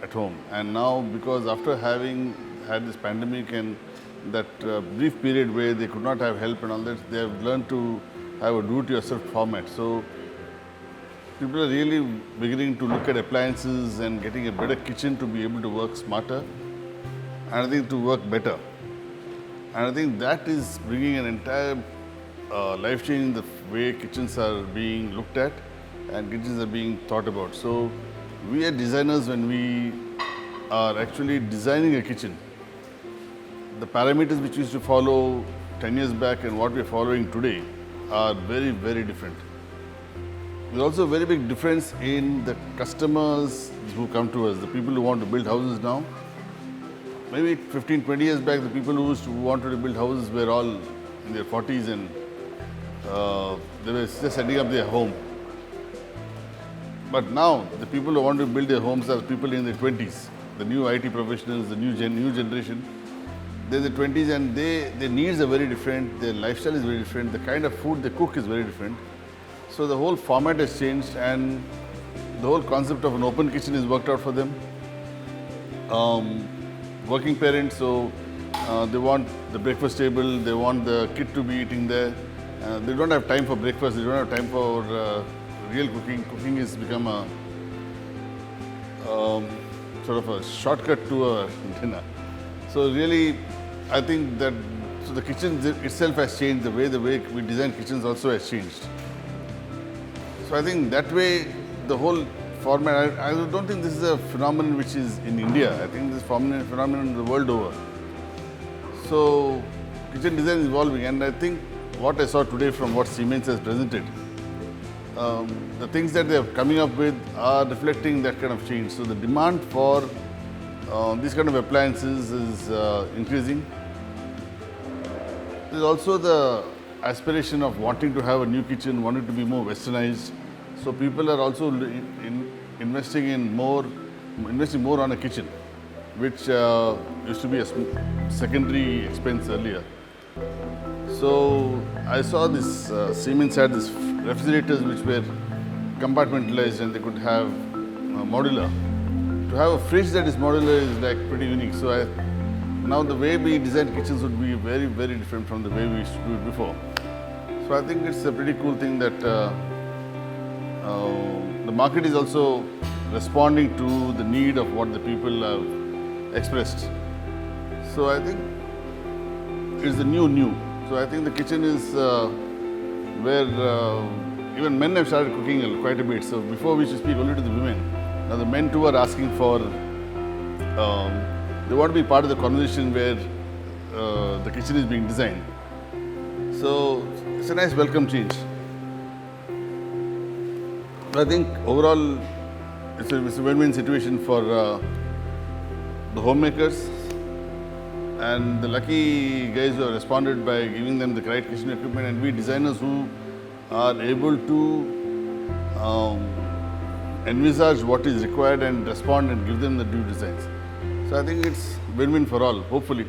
at home. And now, because after having had this pandemic and that brief period where they could not have help and all that, they have learned to have a do-it-yourself format. So people are really beginning to look at appliances and getting a better kitchen to be able to work smarter, and I think to work better. And I think that is bringing an entire life change in the way kitchens are being looked at and kitchens are being thought about. So we are designers, when we are actually designing a kitchen, the parameters which we used to follow 10 years back and what we are following today are very, very different. There's also a very big difference in the customers who come to us, the people who want to build houses now. Maybe 15, 20 years back, the people who wanted to build houses were all in their 40s and they were just setting up their home. But now, the people who want to build their homes are people in their 20s, the new IT professionals, the new generation. They're in the 20s and their needs are very different, their lifestyle is very different, the kind of food they cook is very different. So the whole format has changed and the whole concept of an open kitchen is worked out for them. Working parents, so they want the breakfast table, they want the kid to be eating there. They don't have time for breakfast, they don't have time for real cooking. Cooking has become a sort of a shortcut to a dinner. So really, I think that the kitchen itself has changed, the way we design kitchens also has changed. So I think that way, the whole format, I don't think this is a phenomenon which is in India. I think this phenomenon the world over. So kitchen design is evolving, and I think what I saw today from what Siemens has presented, the things that they are coming up with are reflecting that kind of change. So the demand for these kind of appliances is increasing. There's also the aspiration of wanting to have a new kitchen, wanting to be more westernized. So people are also investing more on a kitchen, which used to be a secondary expense earlier. So I saw this, Siemens had these refrigerators which were compartmentalized and they could have modular. To have a fridge that is modular is like pretty unique. So now the way we design kitchens would be very, very different from the way we used to do it before. So I think it's a pretty cool thing that the market is also responding to the need of what the people have expressed. So I think it's the new. So I think the kitchen is where even men have started cooking quite a bit. So before we used to speak only to the women. Now the men too are asking for, they want to be part of the conversation where the kitchen is being designed. So it's a nice welcome change. I think overall it's a win-win situation for the homemakers and the lucky guys who have responded by giving them the right kitchen equipment, and we designers who are able to envisage what is required and respond and give them the due designs. So I think it's win-win for all, hopefully.